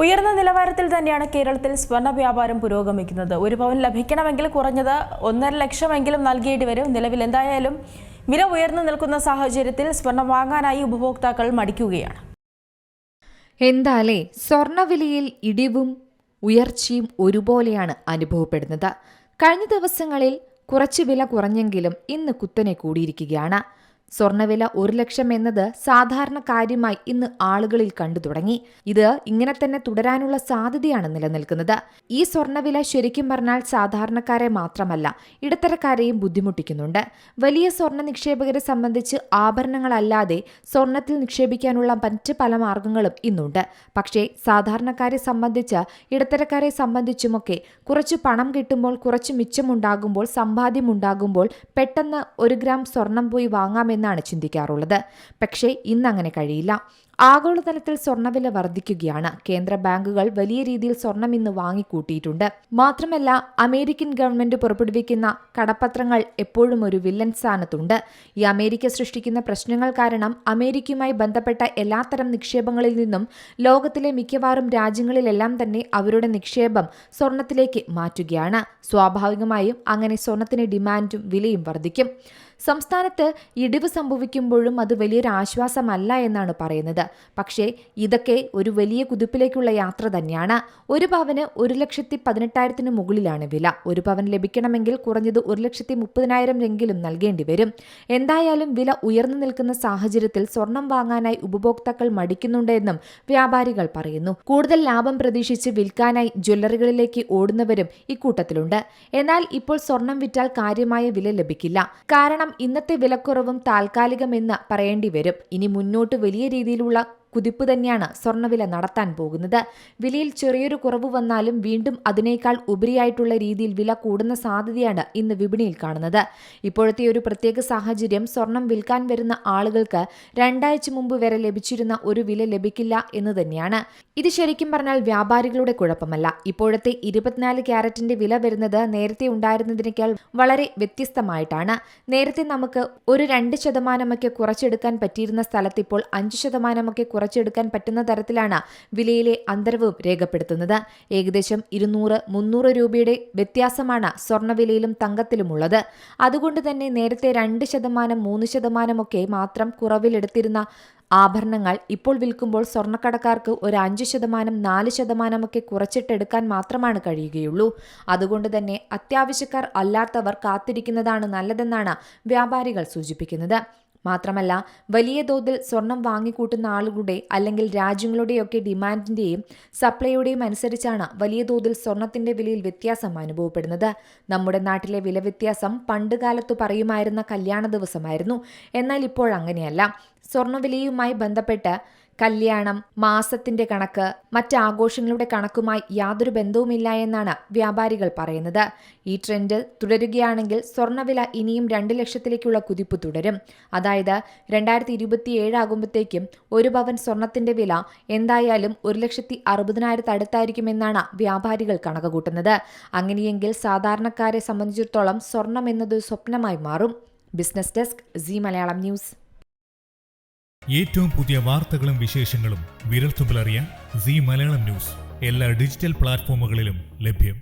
ഉയർന്ന നിലവാരത്തിൽ തന്നെയാണ് കേരളത്തിൽ സ്വർണ്ണ വ്യാപാരം പുരോഗമിക്കുന്നത്. ഒരു പവൻ ലഭിക്കണമെങ്കിൽ കുറഞ്ഞത് 1.5 ലക്ഷമെങ്കിലും നൽകേണ്ടി വരും. നിലവിൽ എന്തായാലും വില ഉയർന്നു നിൽക്കുന്ന സാഹചര്യത്തിൽ സ്വർണം വാങ്ങാനായി ഉപഭോക്താക്കൾ മടിക്കുകയാണ്. എന്താലേ സ്വർണ്ണവിലയിൽ ഇടിവും ഉയർച്ചയും ഒരുപോലെയാണ് അനുഭവപ്പെടുന്നത്. കഴിഞ്ഞ ദിവസങ്ങളിൽ കുറച്ച് വില കുറഞ്ഞെങ്കിലും ഇന്ന് കുത്തനെ കൂടിയിരിക്കുകയാണ്. സ്വർണ്ണവില 1 ലക്ഷം എന്നത് സാധാരണ കാര്യമായി ഇന്ന് ആളുകളിൽ കണ്ടു തുടങ്ങി. ഇത് ഇങ്ങനെ തന്നെ തുടരാനുള്ള സാധ്യതയാണ് നിലനിൽക്കുന്നത്. ഈ സ്വർണ്ണവില ശരിക്കും പറഞ്ഞാൽ സാധാരണക്കാരെ മാത്രമല്ല ഇടത്തരക്കാരെയും ബുദ്ധിമുട്ടിക്കുന്നുണ്ട്. വലിയ സ്വർണ്ണ നിക്ഷേപകരെ സംബന്ധിച്ച് ആഭരണങ്ങളല്ലാതെ സ്വർണ്ണത്തിൽ നിക്ഷേപിക്കാനുള്ള മറ്റ് പല മാർഗങ്ങളും ഇന്നുണ്ട്. പക്ഷേ സാധാരണക്കാരെ സംബന്ധിച്ച് ഇടത്തരക്കാരെ സംബന്ധിച്ചുമൊക്കെ കുറച്ച് പണം കിട്ടുമ്പോൾ, കുറച്ച് മിച്ചമുണ്ടാകുമ്പോൾ, സമ്പാദ്യമുണ്ടാകുമ്പോൾ പെട്ടെന്ന് 1 ഗ്രാം സ്വർണം പോയി വാങ്ങാമെന്നാണ് ചിന്തിക്കാറുള്ളത്. പക്ഷേ ഇന്നങ്ങനെ കഴിയില്ല. ആഗോളതലത്തിൽ സ്വർണ്ണവില വർദ്ധിക്കുകയാണ്. കേന്ദ്ര ബാങ്കുകൾ വലിയ രീതിയിൽ സ്വർണം ഇന്ന് വാങ്ങിക്കൂട്ടിയിട്ടുണ്ട്. മാത്രമല്ല, അമേരിക്കൻ ഗവൺമെന്റ് പുറപ്പെടുവിക്കുന്ന കടപ്പത്രങ്ങൾ എപ്പോഴും ഒരു വില്ലൻ സ്ഥാനത്തുണ്ട്. ഈ അമേരിക്ക സൃഷ്ടിക്കുന്ന പ്രശ്നങ്ങൾ കാരണം അമേരിക്കയുമായി ബന്ധപ്പെട്ട എല്ലാത്തരം നിക്ഷേപങ്ങളിൽ നിന്നും ലോകത്തിലെ മിക്കവാറും രാജ്യങ്ങളിലെല്ലാം തന്നെ അവരുടെ നിക്ഷേപം സ്വർണത്തിലേക്ക് മാറ്റുകയാണ്. സ്വാഭാവികമായും അങ്ങനെ സ്വർണത്തിന് ഡിമാൻഡും വിലയും വർദ്ധിക്കും. സംസ്ഥാനത്ത് ഇടിവ് സംഭവിക്കുമ്പോഴും അത് വലിയൊരു ആശ്വാസമല്ല എന്നാണ് പറയുന്നത്. പക്ഷേ ഇതൊക്കെ ഒരു വലിയ കുതിപ്പിലേക്കുള്ള യാത്ര തന്നെയാണ്. 1 പവന് 1,18,000 മുകളിലാണ് വില. 1 പവൻ ലഭിക്കണമെങ്കിൽ കുറഞ്ഞത് 1,30,000 എങ്കിലും നൽകേണ്ടി വരും. എന്തായാലും വില ഉയർന്നു നിൽക്കുന്ന സാഹചര്യത്തിൽ സ്വർണം വാങ്ങാനായി ഉപഭോക്താക്കൾ മടിക്കുന്നുണ്ടെന്നും വ്യാപാരികൾ പറയുന്നു. കൂടുതൽ ലാഭം പ്രതീക്ഷിച്ച് വിൽക്കാനായി ജ്വല്ലറികളിലേക്ക് ഓടുന്നവരും ഇക്കൂട്ടത്തിലുണ്ട്. എന്നാൽ ഇപ്പോൾ സ്വർണം വിറ്റാൽ കാര്യമായ വില ലഭിക്കില്ല. കാരണം ഇന്നത്തെ വിലക്കുറവും താൽക്കാലികമെന്ന് പറയേണ്ടി വരും. ഇനി മുന്നോട്ട് വലിയ രീതിയിലുള്ള കുതിപ്പ് തന്നെയാണ് സ്വർണ്ണവില നടത്താൻ പോകുന്നത്. വിലയിൽ ചെറിയൊരു കുറവ് വന്നാലും വീണ്ടും അതിനേക്കാൾ ഉപരിയായിട്ടുള്ള രീതിയിൽ വില കൂടുന്ന സാധ്യതയാണ് ഇന്ന് വിപണിയിൽ കാണുന്നത്. ഇപ്പോഴത്തെ ഒരു പ്രത്യേക സാഹചര്യം സ്വർണം വിൽക്കാൻ വരുന്ന ആളുകൾക്ക് 2 ആഴ്ച മുമ്പ് വരെ ലഭിച്ചിരുന്ന ഒരു വില ലഭിക്കില്ല എന്ന് തന്നെയാണ്. ഇത് ശരിക്കും പറഞ്ഞാൽ വ്യാപാരികളുടെ കുഴപ്പമല്ല. ഇപ്പോഴത്തെ 24 ക്യാരറ്റിന്റെ വില വരുന്നത് നേരത്തെ ഉണ്ടായിരുന്നതിനേക്കാൾ വളരെ വ്യത്യസ്തമായിട്ടാണ്. നേരത്തെ നമുക്ക് ഒരു 2% കുറച്ചെടുക്കാൻ പറ്റിയിരുന്ന സ്ഥലത്ത് ഇപ്പോൾ 5% കുറച്ചെടുക്കാൻ പറ്റുന്ന തരത്തിലാണ് വിലയിലെ അന്തരവും രേഖപ്പെടുത്തുന്നത്. ഏകദേശം 200-300 രൂപയുടെ വ്യത്യാസമാണ് സ്വർണ്ണവിലയിലും തങ്കത്തിലുമുള്ളത്. അതുകൊണ്ട് തന്നെ നേരത്തെ 2%-3% ഒക്കെ മാത്രം കുറവിലെടുത്തിരുന്ന ആഭരണങ്ങൾ ഇപ്പോൾ വിൽക്കുമ്പോൾ സ്വർണ്ണക്കടക്കാർക്ക് ഒരു 5%-4% ഒക്കെ കുറച്ചിട്ടെടുക്കാൻ മാത്രമാണ് കഴിയുകയുള്ളൂ. അതുകൊണ്ട് തന്നെ അത്യാവശ്യക്കാർ അല്ലാത്തവർ കാത്തിരിക്കുന്നതാണ് നല്ലതെന്നാണ് വ്യാപാരികൾ സൂചിപ്പിക്കുന്നത്. മാത്രമല്ല, വലിയ തോതിൽ സ്വർണം വാങ്ങിക്കൂട്ടുന്ന ആളുകളുടെ അല്ലെങ്കിൽ രാജ്യങ്ങളുടെയൊക്കെ ഡിമാൻഡിന്റെയും സപ്ലൈയുടെയും അനുസരിച്ചാണ് വലിയ തോതിൽ സ്വർണത്തിന്റെ വിലയിൽ വ്യത്യാസം അനുഭവപ്പെടുന്നത്. നമ്മുടെ നാട്ടിലെ വില വ്യത്യാസം പണ്ട് കാലത്ത് പറയുമായിരുന്ന കല്യാണ ദിവസമായിരുന്നു. എന്നാൽ ഇപ്പോഴങ്ങനെയല്ല. സ്വർണ്ണവിലയുമായി ബന്ധപ്പെട്ട് കല്യാണം, മാസത്തിന്റെ കണക്ക്, മറ്റ് ആഘോഷങ്ങളുടെ കണക്കുമായി യാതൊരു ബന്ധവുമില്ല എന്നാണ് വ്യാപാരികൾ പറയുന്നത്. ഈ ട്രെൻഡ് തുടരുകയാണെങ്കിൽ സ്വർണ്ണവില ഇനിയും 2 ലക്ഷത്തിലേക്കുള്ള കുതിപ്പ് തുടരും. അതായത് 2027 ആകുമ്പോഴത്തേക്കും 1 പവൻ സ്വർണത്തിന്റെ വില എന്തായാലും 1,60,000 അടുത്തായിരിക്കുമെന്നാണ് വ്യാപാരികൾ കണക്കുകൂട്ടുന്നത്. അങ്ങനെയെങ്കിൽ സാധാരണക്കാരെ സംബന്ധിച്ചിടത്തോളം സ്വർണം എന്നത് സ്വപ്നമായി മാറും. Business desk, Zee Malayalam news. ഏറ്റവും പുതിയ വാർത്തകളും വിശേഷങ്ങളും വിരൽത്തുമ്പിലറിയാൻ സീ മലയാളം ന്യൂസ് എല്ലാ ഡിജിറ്റൽ പ്ലാറ്റ്ഫോമുകളിലും ലഭ്യം.